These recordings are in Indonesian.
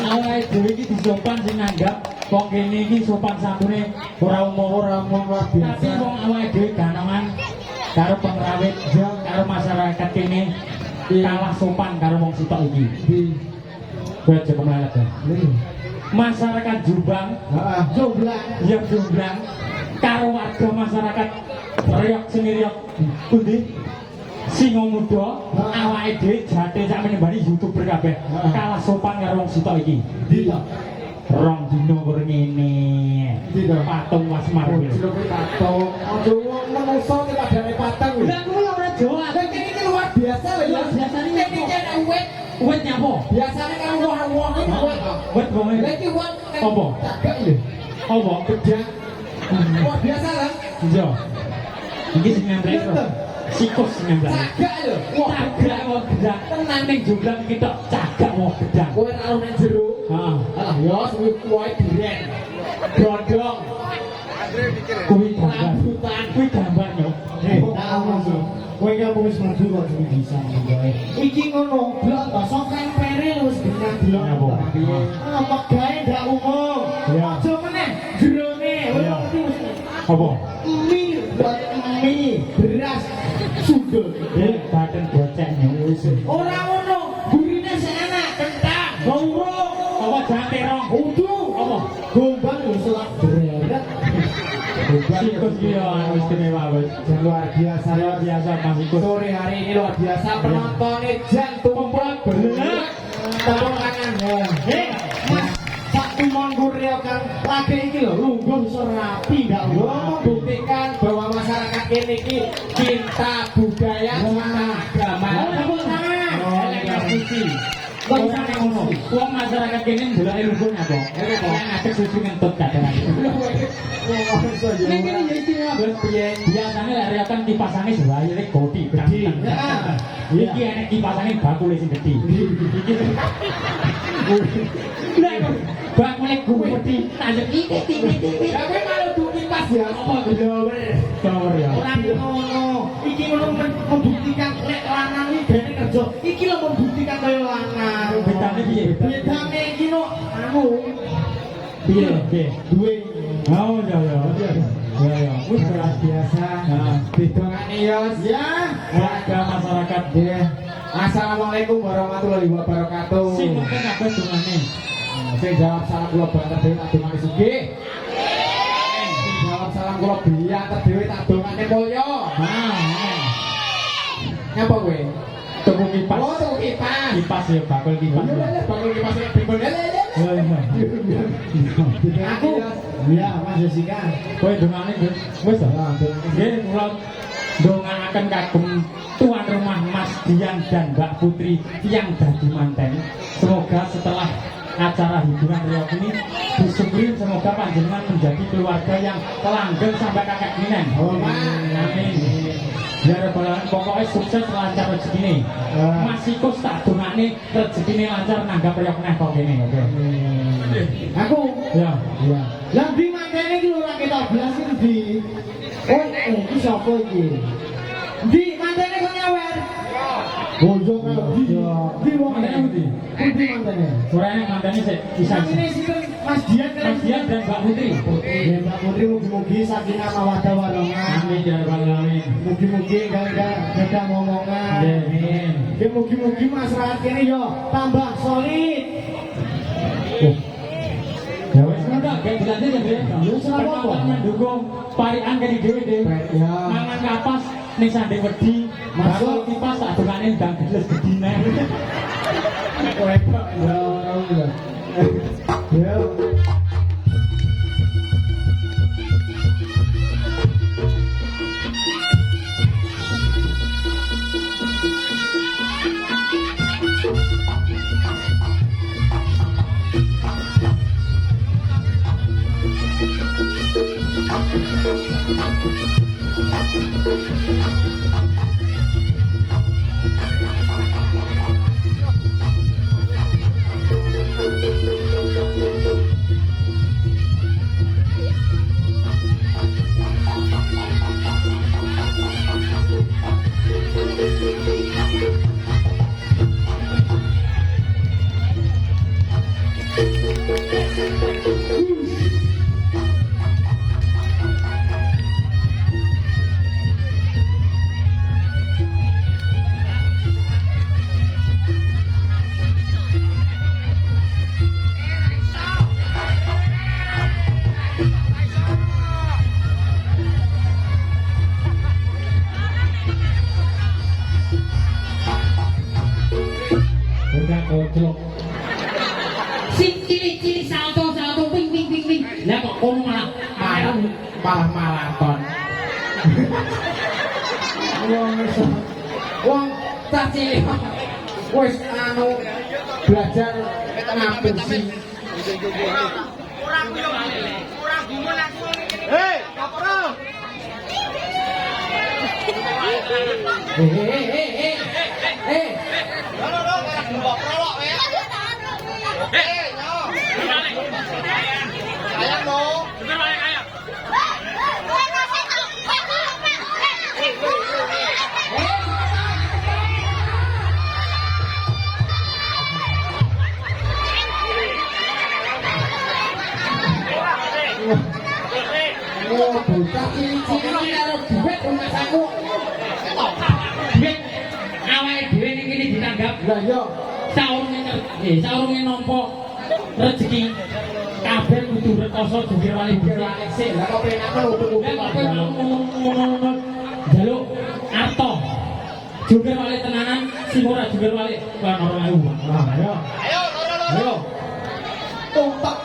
awake dhewe iki disopan sing nanggap wong kene iki sopan santune ora umum luar biasa. Tapi wong awake dhewe ganongan karo pengrawit karo masyarakat kene kalah sopan karo wong sitok iki. Kowe aja kemlelet ya. Masyarakat Jombang, ya Jombang karo warga masyarakat Riok Semiriok pundi Singo Muda awake dhewe jate sak menembani YouTuber kabeh kalah sopan karo wong sitok iki. Rong dino kok ngene. Patung Mas Marwil. Patung. Aduh wong menungso iki padane patung. Lah kuwi ora Jawa. Lah iki luar biasa lho ya. Biasane iki wit nyapa? Biasane kan wong-wong iki wit wong. Lah iki wit apa? Cagak lho. Apa? Gedang. Wah biasa lah. Iya. Iki sing nempel. Sikus nyamblang. Cagak lho. Wah, cagak wong gedang. Tenan ning Jombang kita cagak wong gedang. Kowe ora ono jero. Heeh. Alah ya suwi kuwi diren. Godhong. Kuwi rambutan, kuwi gambar yo. Kowe iki apa wis maju kok bisa wae. Iki ngono, blok basa krempere wis bener blok. Apa? Apa gawe ndak umum. Aja meneh jerone. Apa? Mie, beras, sugel. Badan bocahnya wis. Ora ngono, gurine sing enak, kentang, gaurung, apa jate rong, udu, apa gombang lho selak breret. Sikus iki yo istimewa wis. Luar biasa Mas Sikus. Sore hari ini luar biasa penontonnya jan tumplak bener. Tepuk tangan. Mas Sakti Monggurio kan lagi iki lho lungguh iso rapi ndak lho membuktikan bahwa masyarakat kene iki cinta budaya cinta agama. Tepuk tangan. Kok sampe ngono? Wong masyarakat kene ndelok lungguh nyapa? Nek ngadeg susu ngentut kadang. Nek kene ya istimewa bos piye? Biasane lek reokan kipasane suwayire godi gede. Iki enek kipasane bakule sing gedhe. Iki lek bakule gede tajek iki. Lah kowe malu duwe kipas ya apa blower. Blower ya. Ora ngono. Iki ngono membuktikan lek lanang iki dene kerja. Iki lho membuktikan kaya lanang. Bedane piye? Bedane iki no anu. Piye? Duwe. Oh ya. Ya, wis luar biasa. Bidongane ya. Warga masyarakat ya. Assalamualaikum warahmatullahi wabarakatuh. Sing mungkin kabeh dongane. Sing jawab salam kula banter dhewe tak dongane sugih. Sing jawab salam kula biyanter dhewe tak dongane mulya. Ngapa kowe? Tuku kipas. Oh, tuku kipas. Kipas ya bakul kipas. Bakul kipas nek bimbel. Aku ya Mas Jessica. Kowe dongane wis ta? Nggih, kula ndongaaken kagem tuan rumah Mas Dian dan Mbak Putri yang dadi manten. Semoga setelah acara hiburan riok ini disyukuri, semoga panjenengan menjadi keluarga yang langgeng sampai kakek nenek. Amin. Ya Rabbal Alamin, pokoknya sukses lancar rezekine. Mas Sikus tak dongane rezekine lancar nanggap riok neh kok kene. Oke. Aku ya. Lah di mangkene iki lho ora ketok blas iki di. Oh, iki sapa iki? Di mantene kok nyawer. Bojo karo di wong ndi? Di mantene. Sorene mantene sik bisa. Ini sinten Mas Dian dan Mbak Putri. Ya Mbak Putri mugi-mugi sakinah mawaddah warahmah. Amin ya rabbal alamin. Mugi-mugi gadah ngomongan. Amin. Ya mugi-mugi masyarakat kene yo tambah solid. Ya wis ngono gek dilanjut ya, Bre. Ya wis ora apa-apa. Mendukung parikan kene dhewe. Ya. Mangan kapas ning sanding wedi, masuk kipas tak dongane ndang gedes gedine. Kowe kok ya ora. Ya. Udah goblok. Sing cilik-cilik salto wing. Lah kok kono malah maraton. Wong tas cilik wis anu belajar ngapusi. Kurang gumun aku. Hei, kapro. Hei. Oh, bocah cilik-cilik karo duit rumah saku. Duit awake dhewe ning kene ditanggap. Lah iya, saurunge nampa rezeki kabeh kudu rekoso jujur wali sik. Lah kok penake ngono. Jaluk arto. Jujur wali tenanan, sing ora jujur wali kan ora ayu. Ayo. Tumpak.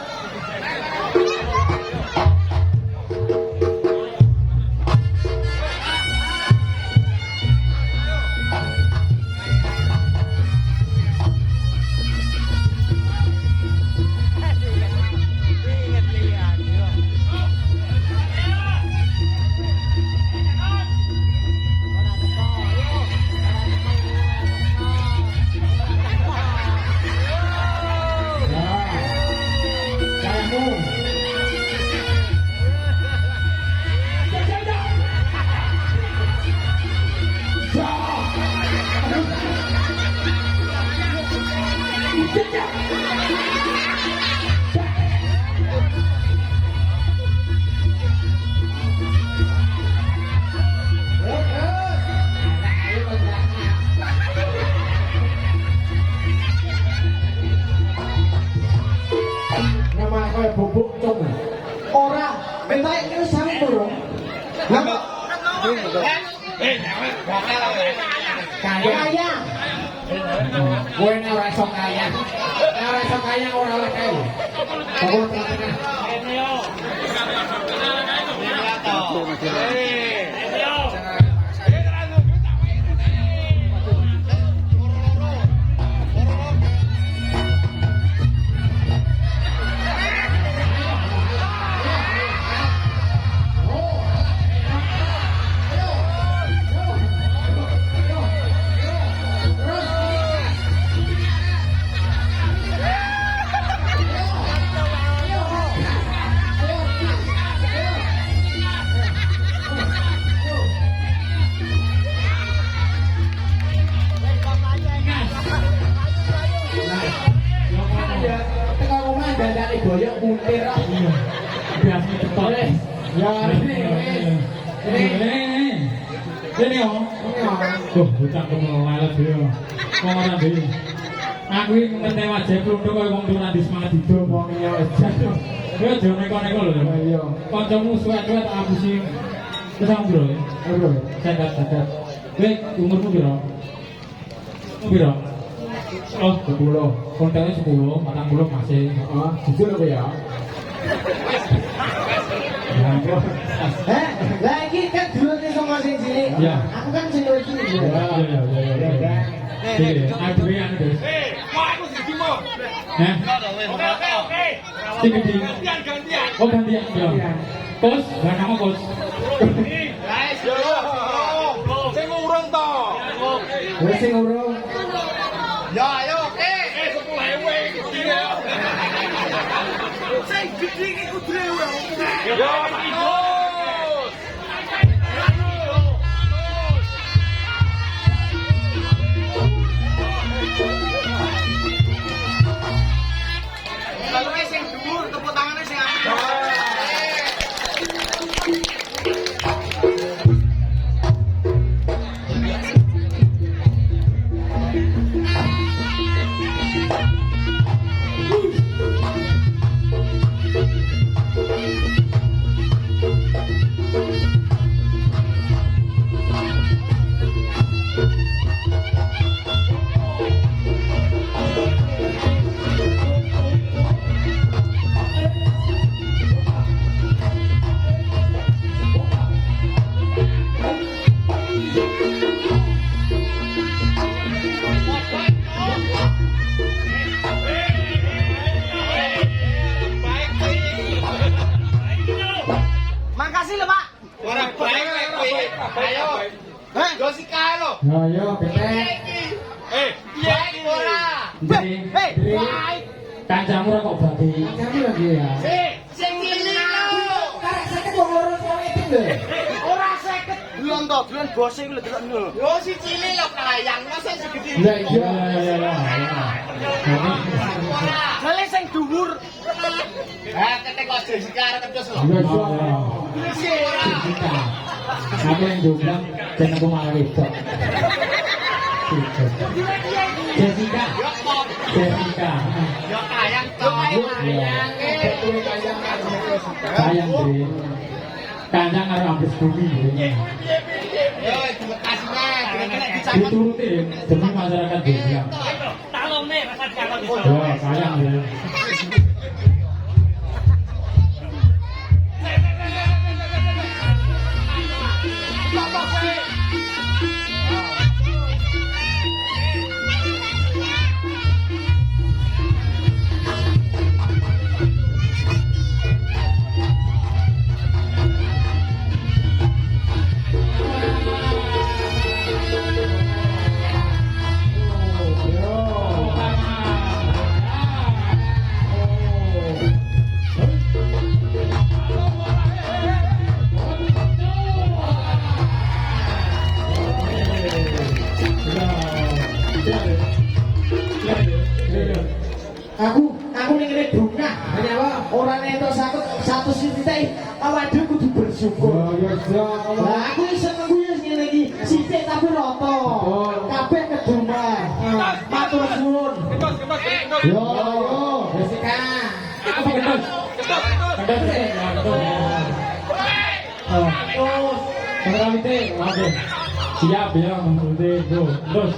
Bubuk cung. Ora, entek iki sampe turun. Lah kok kaya. Kowe nek ora iso kaya. Nek ora iso kaya ora oleh kae. Pokok tengah. Boyok muntir iya. Biasa cetok. Ya ini oh. Tuh, bocah kemelet yo. Wong ora ndek. Aku iki ngenteni wajah klunduk koyo wong ora di semangat hidup wong ya wis. Kowe aja neko-neko lho. Iya. Kancamu suwe-suwe tak abusi. Kesang bro. Bro, catat. Kowe umurmu piro? Piro? Oh, 10. Kontene 10, 40 masih. Heeh, jujur apa ya? Lah iki kan dulure sama sing cilik. Aku kan sing iki. Iya. Aku anu Des. Kok aku siji mo. Oke. Gantian. Oh, gantian. Ya. Kos, gak nama kos. Guys, yo. Sing urung to. Wis sing urung. Ya, ayo, oke. 10.000 iki gede ya. Sing gede iki kudu wae. Ya, iki. Kalau sing sih lho, Pak. Ora baik kowe. Ayo. Heh, go sikae lho. Ayo, Petek. Piye iki ora? Baik. Kancamu ora kok bagi. Kancamu lagi ya. Sing cilik lho. Karek 50 wong loro kowe iki lho. Ora 50. Belum to, belum bose iku lho delok lho. Yo si cilik lho kayang, masa segede. Lah iya. Lele sing dhuwur. Ketek kok Jessica arep terus lho. Iya. Aku yang jomblang dan aku malah wedok. Jessica. Jessica. Yo kayang to. Kayang deh. Kayang karo ambis bumi. Yo dibekasine, kira-kira dicakot. Diturutin demi masyarakat jomblang. Talong nih rasa dicakot. Ya, kayang deh. Aku ning ngene dongah. Nyawa ora entuk satu sithik awake kudu bersyukur. Lah aku seneng kuwi ngene iki. Sithik tapi rata. Kabeh kedumah. Matur suwun. Yo, Jessica. Siap ya, terus, terus.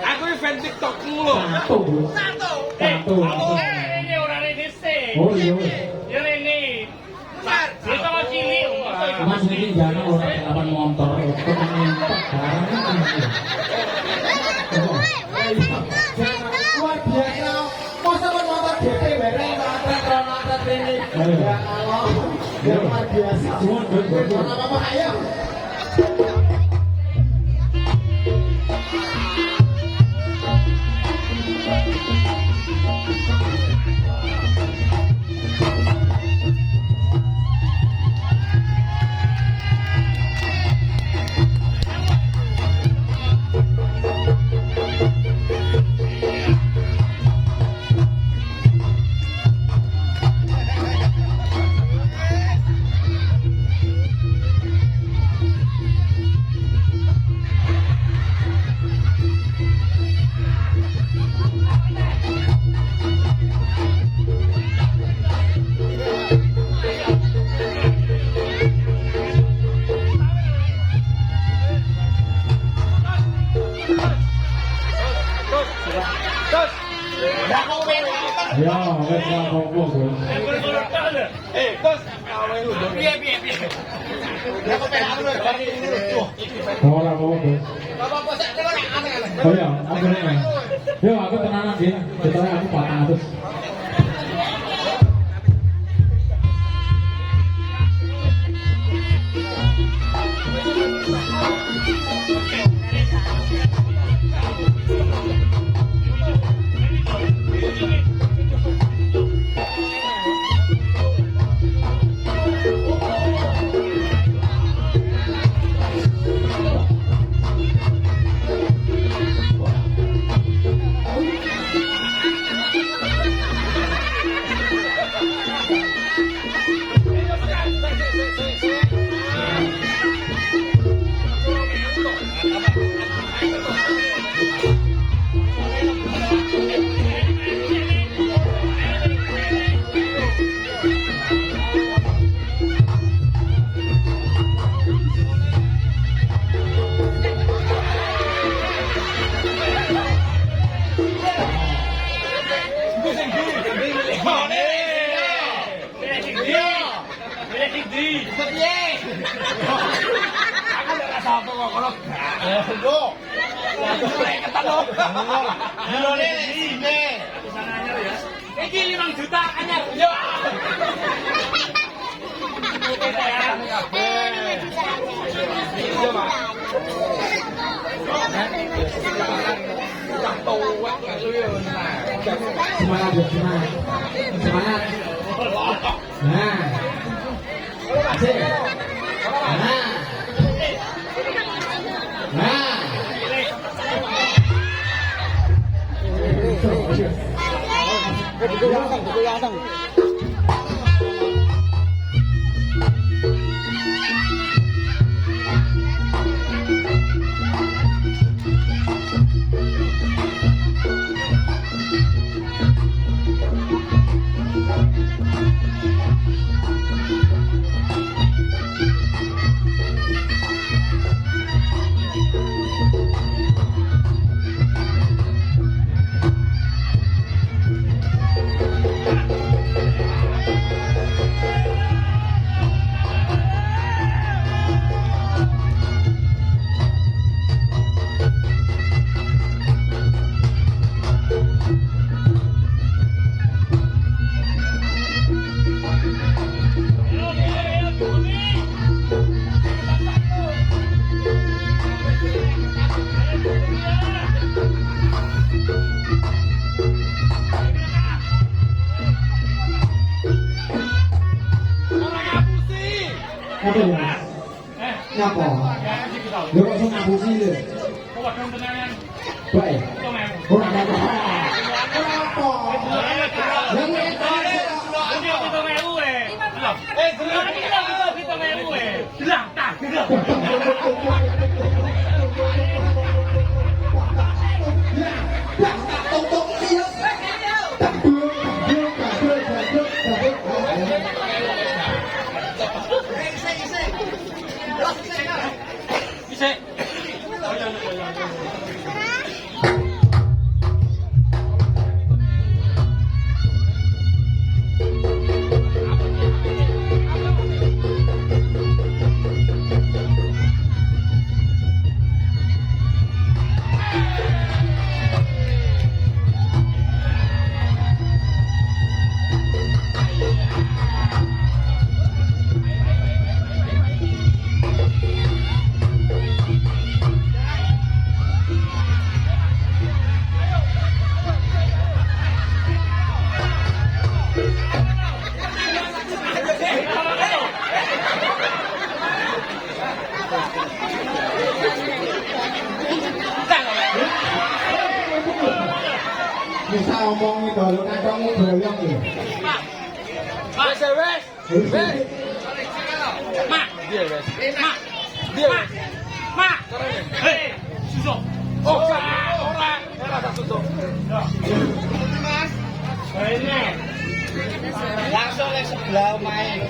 Aku event TikTokmu lho. Satu. Ini ora rene sih. Oh iya. Ya rene. Itu kok cilik. Mas ini jangan orang balapan motor itu menimpak barangnya. Luar biasa. Masa motor GT bareng atlet ini. Ya Allah. Luar biasa. Cuma Apa ayo. Ya, wes lah apa-apa, Gus. Terus piye. Ya kok penak lho bari ini lho. Ora apa-apa, Gus. Apa-apa sak kok aneh-aneh. Oh ya, aku nih. Yo, aku tenanan dia. Setelah aku 400. apa kok kalau lho. Ketemu. Lho ini. Iki 5 juta anyar. Yo. Iya, Pak. Semangat ya, semangat. Semangat. Nah. Asik. Nah. Nah. Apa ya? Ngapa? Lu kok sing ngapusi lho? Kok wadon tenanan. Baik. Ora apa. Bisa ngomong itu, lu kantongmu bolong ya. Wes. Mak. Dia wes. Mak. Dia. Mak. Hei, susuk. Oh, ora tak susuk. Mas. Ini. Langsung ke sebelah main.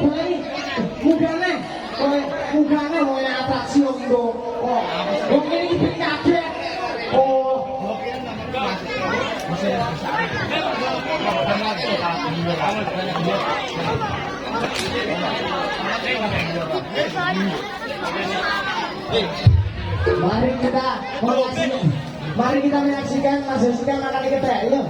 boleh mugane mugane mau yang atraksi om itu oh ini bikin kaget oh mari kita menyaksikan Mas Jessica makan ketek yuk.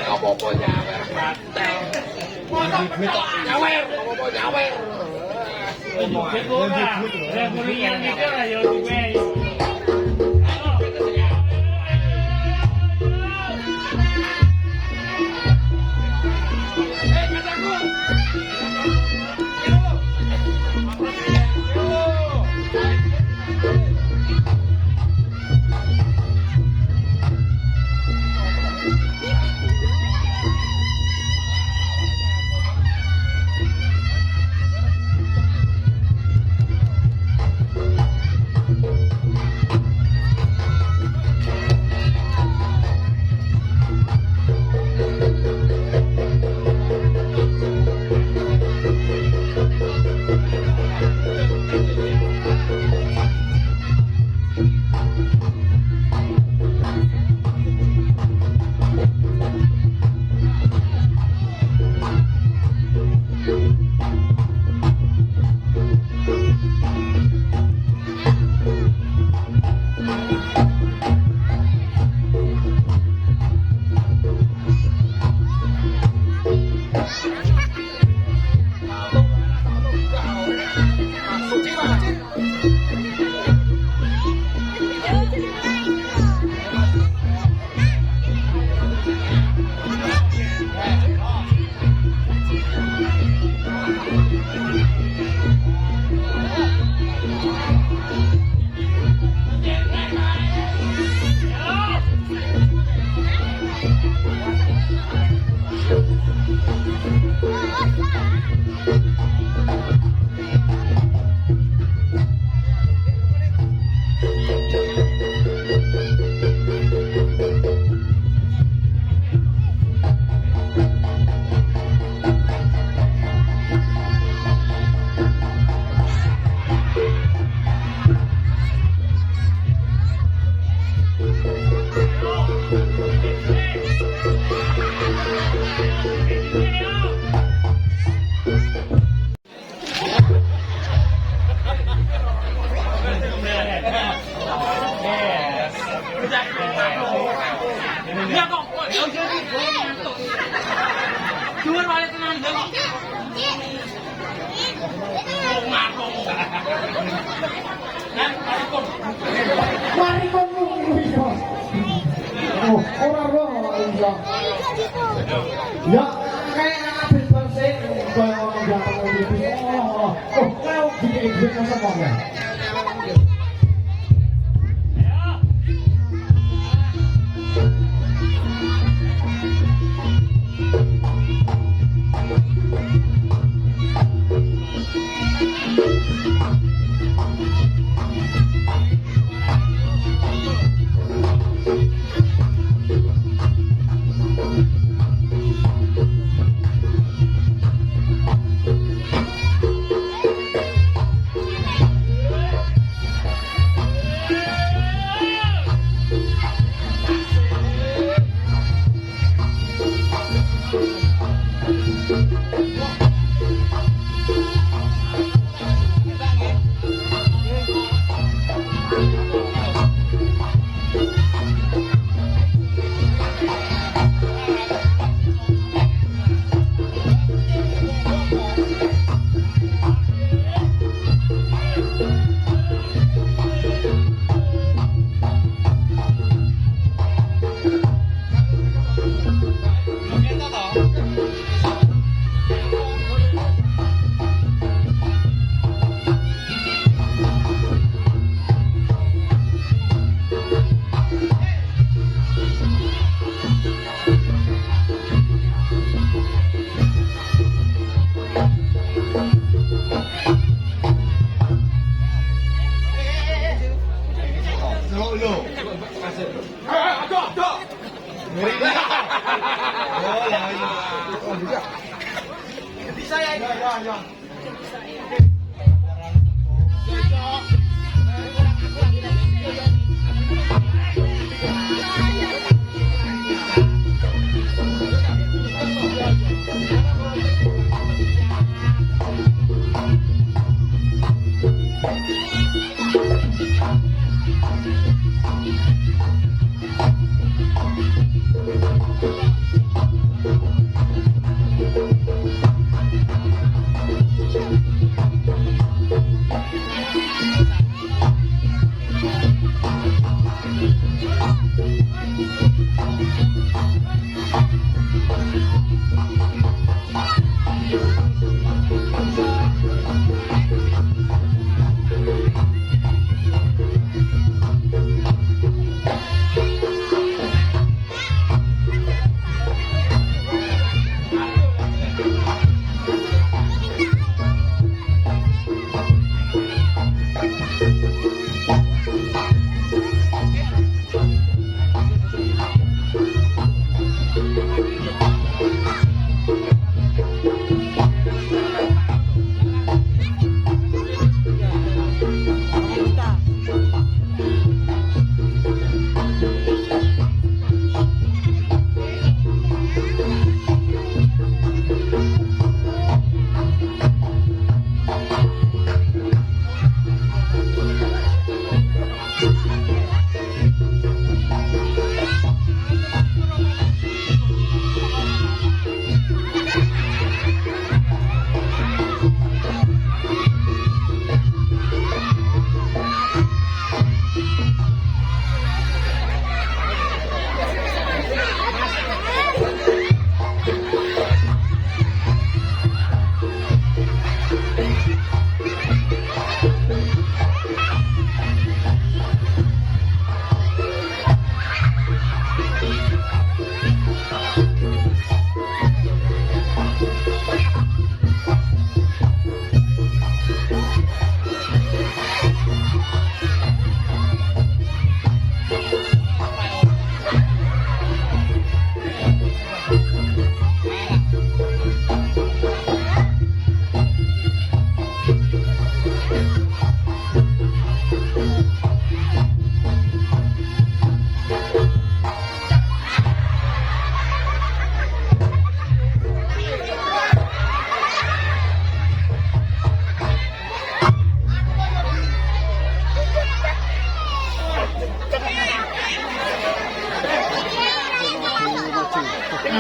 Apa-apa nyawer bantel. Nyawer, apa-apa nyawer. Yang itu lah yang gue. Jual balik tenan kok. Mari kon iso. Oh, ora ro iso. Ya, kayak abis bangsa kaya orang gampang ngomong oh, kau bikin masa apa?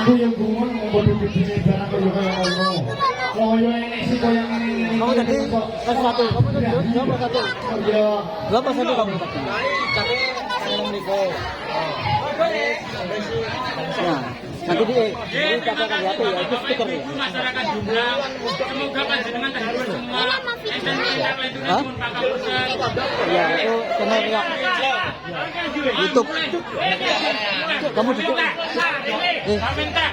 Aku yang gumun mau bodoh begini karena aku juga yang ngomong. Loyo ini sih kau yang ini. Kamu tadi kelas 1, kamu tadi berapa satu? Iya. Berapa satu kamu tadi? Tapi yang Niko. Nah, nanti di katakan ya itu ya itu stiker ya. Masyarakat jumlah, semoga panjenengan terhibur semua. Hah? Ya itu channel ya. YouTube. Kamu duduk. Minta.